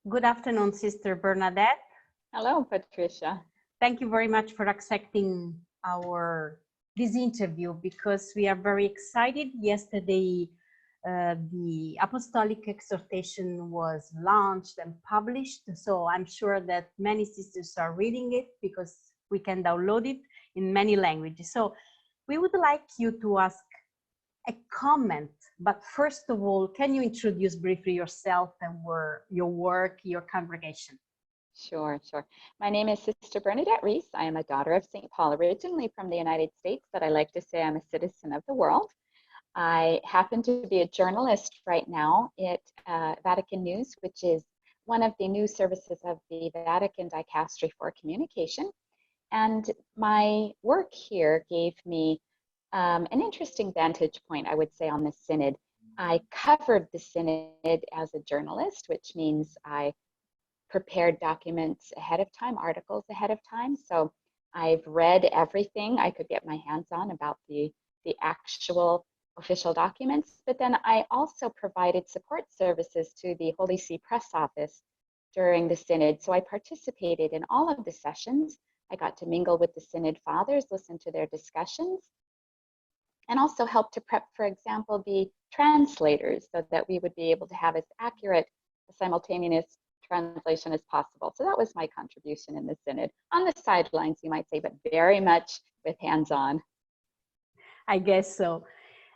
Good afternoon, Sister Bernadette. Hello, Patricia. Thank you very much for accepting this interview because we are very excited. Yesterday, the Apostolic Exhortation was launched and published, so I'm sure that many sisters are reading it because we can download it in many languages. So we would like you to ask a comment, but first of all, can you introduce briefly yourself and your work, your congregation? Sure. My name is Sister Bernadette Reis. I am a daughter of St. Paul, originally from the United States, but I like to say I'm a citizen of the world. I happen to be a journalist right now at Vatican News, which is one of the news services of the Vatican Dicastery for Communication. And my work here gave me an interesting vantage point, I would say, on the Synod. I covered the Synod as a journalist, which means I prepared documents ahead of time, articles ahead of time. So I've read everything I could get my hands on about the actual official documents, but then I also provided support services to the Holy See Press Office during the Synod. So I participated in all of the sessions. I got to mingle with the Synod Fathers, listen to their discussions, and also help to prep, for example, the translators so that we would be able to have as accurate a simultaneous translation as possible. So that was my contribution in the Synod. On the sidelines, you might say, but very much with hands-on. I guess so.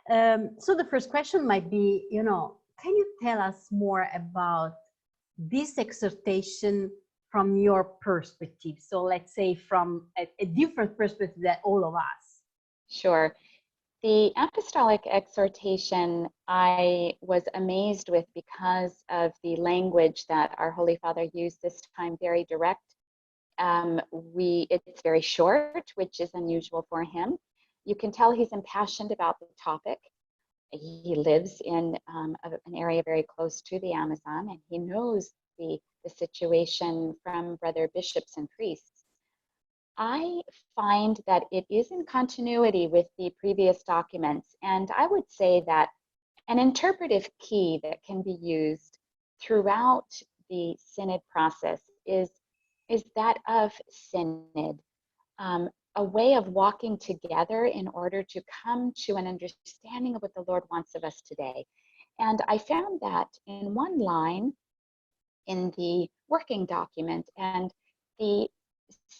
So the first question might be, can you tell us more about this exhortation from your perspective? So let's say from a different perspective than all of us. Sure. The Apostolic Exhortation I was amazed with because of the language that our Holy Father used this time, very direct. It's very short, which is unusual for him. You can tell he's impassioned about the topic. He lives in an area very close to the Amazon, and he knows the situation from brother bishops and priests. I find that it is in continuity with the previous documents, and I would say that an interpretive key that can be used throughout the Synod process is that of Synod, a way of walking together in order to come to an understanding of what the Lord wants of us today. And I found that in one line in the working document, and the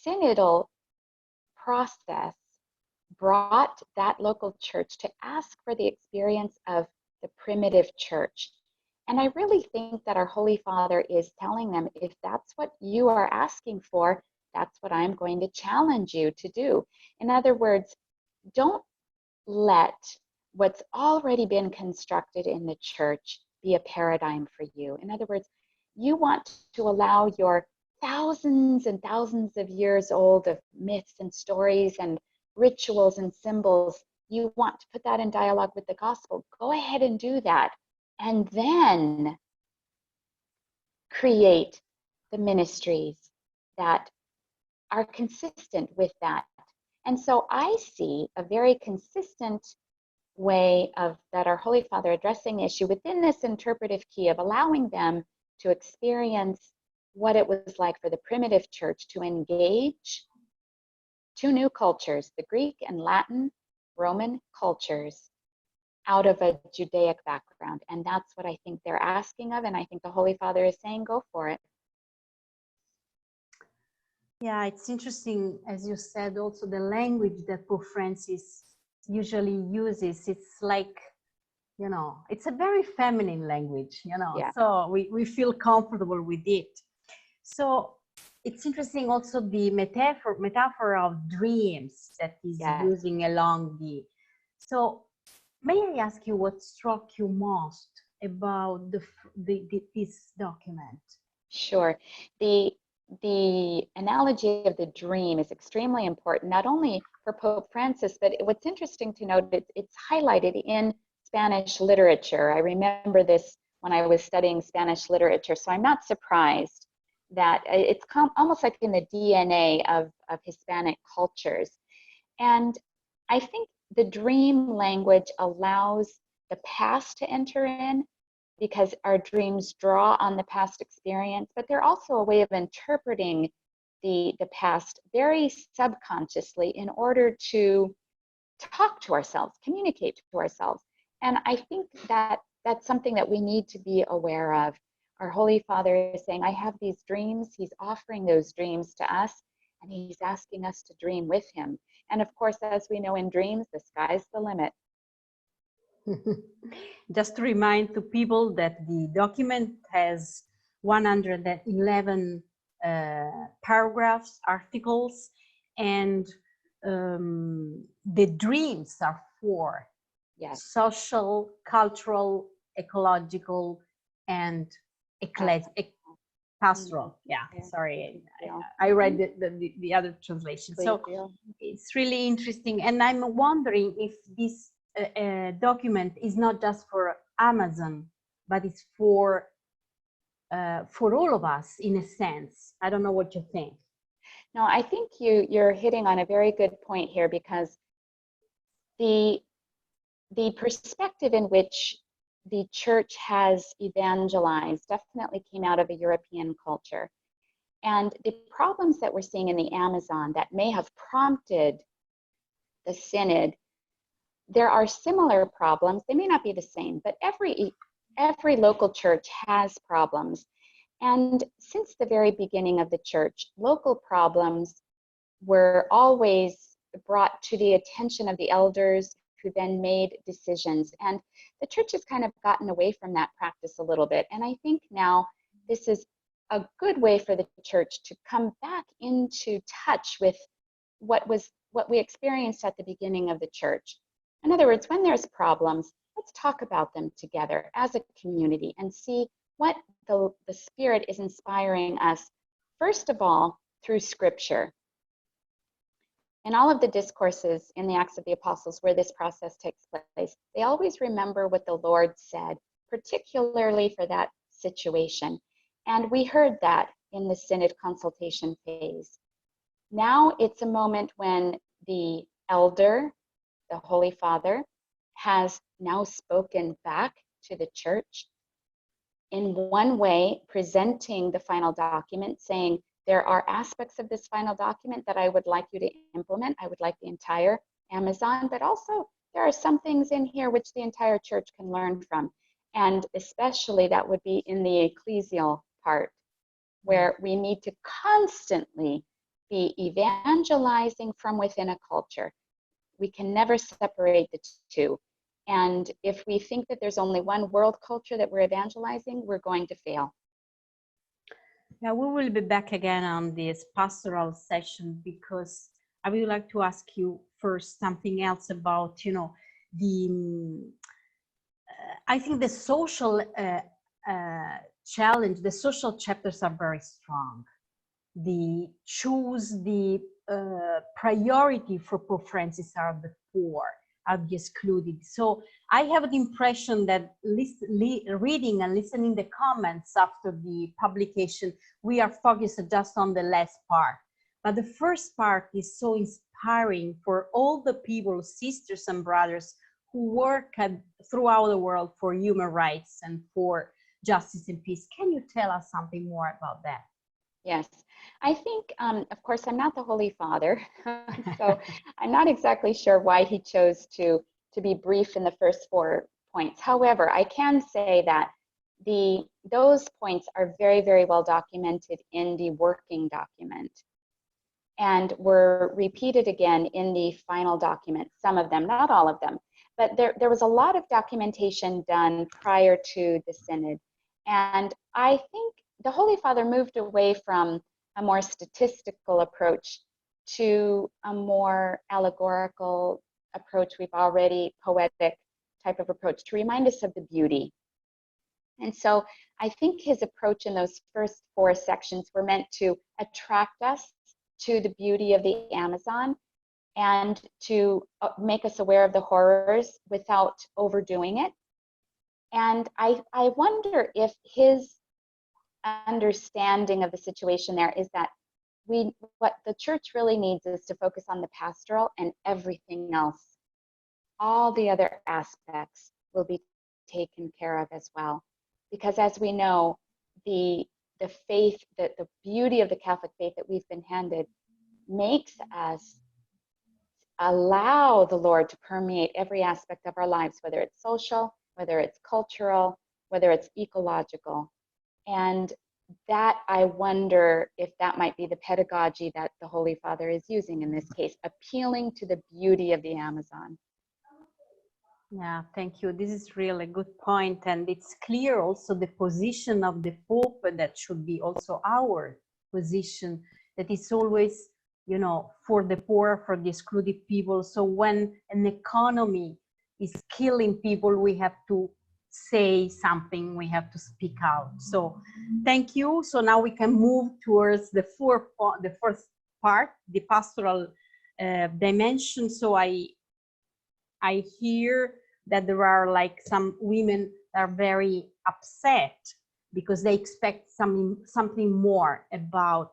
synodal process brought that local church to ask for the experience of the primitive church. And I really think that our Holy Father is telling them, if that's what you are asking for, that's what I'm going to challenge you to do. In other words, don't let what's already been constructed in the church be a paradigm for you. In other words, you want to allow your thousands and thousands of years old of myths and stories and rituals and symbols, you want to put that in dialogue with the gospel. Go ahead and do that. And then create the ministries that are consistent with that. And so I see a very consistent way of that our Holy Father addressing the issue within this interpretive key of allowing them to experience what it was like for the primitive church to engage two new cultures, the Greek and Latin Roman cultures, out of a Judaic background. And that's what I think they're asking of. And I think the Holy Father is saying, go for it. Yeah, it's interesting, as you said, also the language that Pope Francis usually uses. It's like, it's a very feminine language, Yeah. So we feel comfortable with it. So it's interesting also the metaphor of dreams that he's using along the. So may I ask you what struck you most about this document? Sure. The analogy of the dream is extremely important, not only for Pope Francis, but what's interesting to note, it's highlighted in Spanish literature. I remember this when I was studying Spanish literature, so I'm not surprised that it's almost like in the DNA of Hispanic cultures. And I think the dream language allows the past to enter in because our dreams draw on the past experience, but they're also a way of interpreting the past very subconsciously in order to talk to ourselves, communicate to ourselves. And I think that that's something that we need to be aware of. Our Holy Father is saying, I have these dreams. He's offering those dreams to us, and he's asking us to dream with him. And of course, as we know in dreams, the sky's the limit. Just to remind to people that the document has 111 paragraphs, articles, and the dreams are for social, cultural, ecological, and pastoral. Yeah, sorry, I read the other translation. So it's really interesting, and I'm wondering if this document is not just for Amazon, but it's for all of us in a sense. I don't know what you think. No, I think you're hitting on a very good point here, because the perspective in which the church has evangelized definitely came out of a European culture. And the problems that we're seeing in the Amazon that may have prompted the synod, there are similar problems. They may not be the same, but every local church has problems. And since the very beginning of the church, local problems were always brought to the attention of the elders, who then made decisions. And the church has kind of gotten away from that practice a little bit. And I think now this is a good way for the church to come back into touch with what we experienced at the beginning of the church. In other words, when there's problems, let's talk about them together as a community and see what the Spirit is inspiring us, first of all, through Scripture. In all of the discourses in the Acts of the Apostles where this process takes place, they always remember what the Lord said, particularly for that situation. And we heard that in the synod consultation phase. Now it's a moment when the elder, the Holy Father, has now spoken back to the church in one way, presenting the final document, saying, there are aspects of this final document that I would like you to implement. I would like the entire Amazon, but also there are some things in here which the entire church can learn from. And especially that would be in the ecclesial part, where we need to constantly be evangelizing from within a culture. We can never separate the two. And if we think that there's only one world culture that we're evangelizing, we're going to fail. Yeah, we will be back again on this pastoral session, because I would like to ask you first something else about, I think the social challenge, the social chapters are very strong. Choose the priority for Pope Francis are the poor, are the excluded. So I have the impression that reading and listening the comments after the publication, we are focused just on the last part. But the first part is so inspiring for all the people, sisters and brothers, who work throughout the world for human rights and for justice and peace. Can you tell us something more about that? Yes, I think, of course, I'm not the Holy Father, so I'm not exactly sure why he chose to be brief in the first 4 points. However, I can say that those points are very, very well documented in the working document, and were repeated again in the final document, some of them, not all of them. But there was a lot of documentation done prior to the synod. And I think the Holy Father moved away from a more statistical approach to a more allegorical approach. We've already poetic type of approach to remind us of the beauty. And so I think his approach in those first 4 sections were meant to attract us to the beauty of the Amazon and to make us aware of the horrors without overdoing it. And I wonder if his understanding of the situation there is that what the church really needs is to focus on the pastoral, and everything else, all the other aspects, will be taken care of as well. Because as we know, the faith, the beauty of the Catholic faith that we've been handed makes us allow the Lord to permeate every aspect of our lives, whether it's social, whether it's cultural, whether it's ecological. And that, I wonder if that might be the pedagogy that the Holy Father is using in this case, appealing to the beauty of the Amazon. Yeah, thank you. This is really a good point. And it's clear also the position of the Pope, that should be also our position, that is always, you know, for the poor, for the excluded people. So when an economy is killing people, we have to say something, we have to speak out. So thank you. So now we can move towards the fourth part, the pastoral dimension. So I hear that there are like some women that are very upset because they expect something more about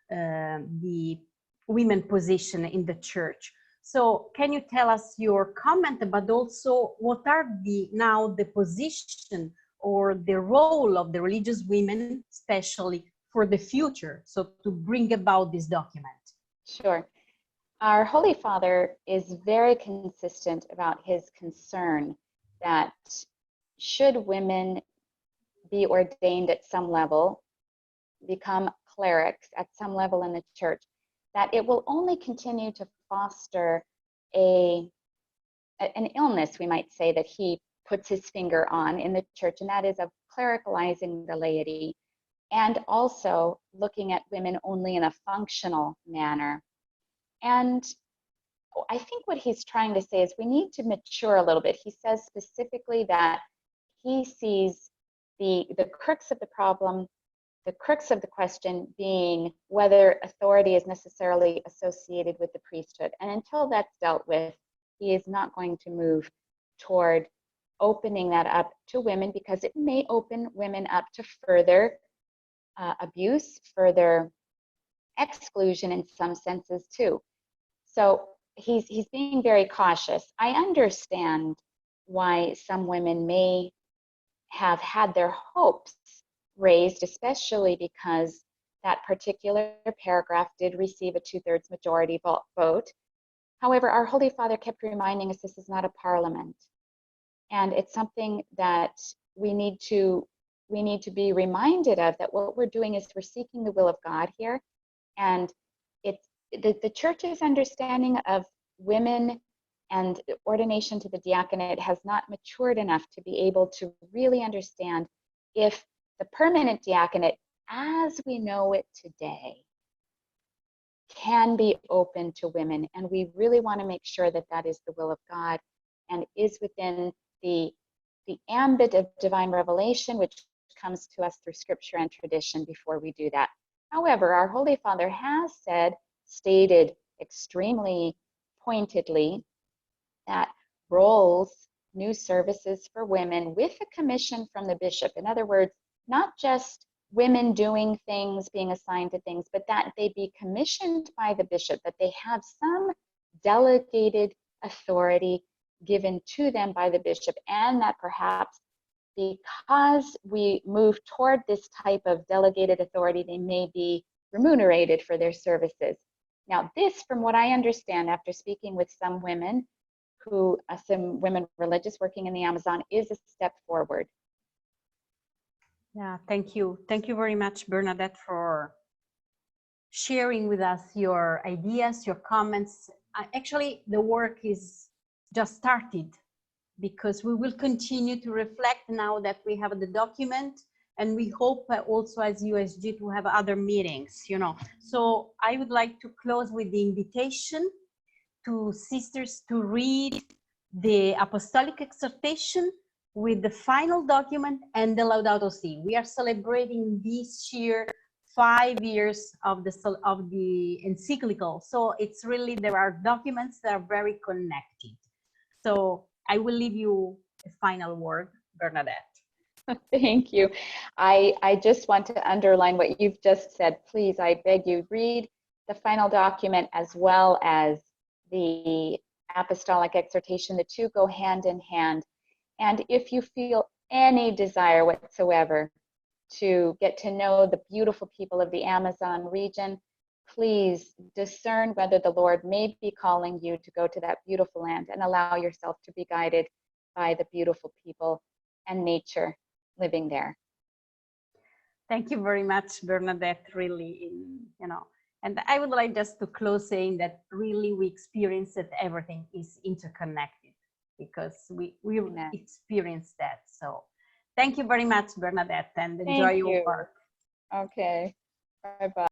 the women position in the church. So can you tell us your comment, but also what are now the position or the role of the religious women, especially for the future, so to bring about this document? Sure. Our Holy Father is very consistent about his concern that should women be ordained at some level, become clerics at some level in the church, that it will only continue to foster an illness, we might say, that he puts his finger on in the church, and that is of clericalizing the laity, and also looking at women only in a functional manner. And I think what he's trying to say is we need to mature a little bit. He says specifically that he sees the crux of the problem, the crux of the question being whether authority is necessarily associated with the priesthood. And until that's dealt with, he is not going to move toward opening that up to women, because it may open women up to further abuse, further exclusion in some senses too. So he's being very cautious. I understand why some women may have had their hopes raised, especially because that particular paragraph did receive a 2/3 majority vote. However, our Holy Father kept reminding us this is not a parliament. And it's something that we need to be reminded of, that what we're doing is we're seeking the will of God here. And it's the church's understanding of women and ordination to the diaconate has not matured enough to be able to really understand if the permanent diaconate, as we know it today, can be open to women. And we really want to make sure that that is the will of God and is within the ambit of divine revelation, which comes to us through scripture and tradition before we do that. However, our Holy Father has stated extremely pointedly that roles, new services for women with a commission from the bishop, in other words, not just women doing things, being assigned to things, but that they be commissioned by the bishop, that they have some delegated authority given to them by the bishop, and that perhaps because we move toward this type of delegated authority, they may be remunerated for their services. Now, this, from what I understand after speaking with some women religious working in the Amazon, is a step forward. Yeah, thank you. Thank you very much, Bernadette, for sharing with us your ideas, your comments. Actually, the work is just started, because we will continue to reflect now that we have the document, and we hope also as USG to have other meetings, you know. So I would like to close with the invitation to sisters to read the Apostolic Exhortation with the final document and the Laudato Si. We are celebrating this year 5 years of the encyclical. So it's really, there are documents that are very connected. So I will leave you a final word, Bernadette. Thank you. I just want to underline what you've just said. Please, I beg you, read the final document as well as the Apostolic Exhortation. The two go hand in hand. And if you feel any desire whatsoever to get to know the beautiful people of the Amazon region, please discern whether the Lord may be calling you to go to that beautiful land, and allow yourself to be guided by the beautiful people and nature living there. Thank you very much, Bernadette, really, and I would like just to close saying that really we experience that everything is interconnected, because we experience that. So thank you very much, Bernadette, and enjoy your work. Okay, bye-bye.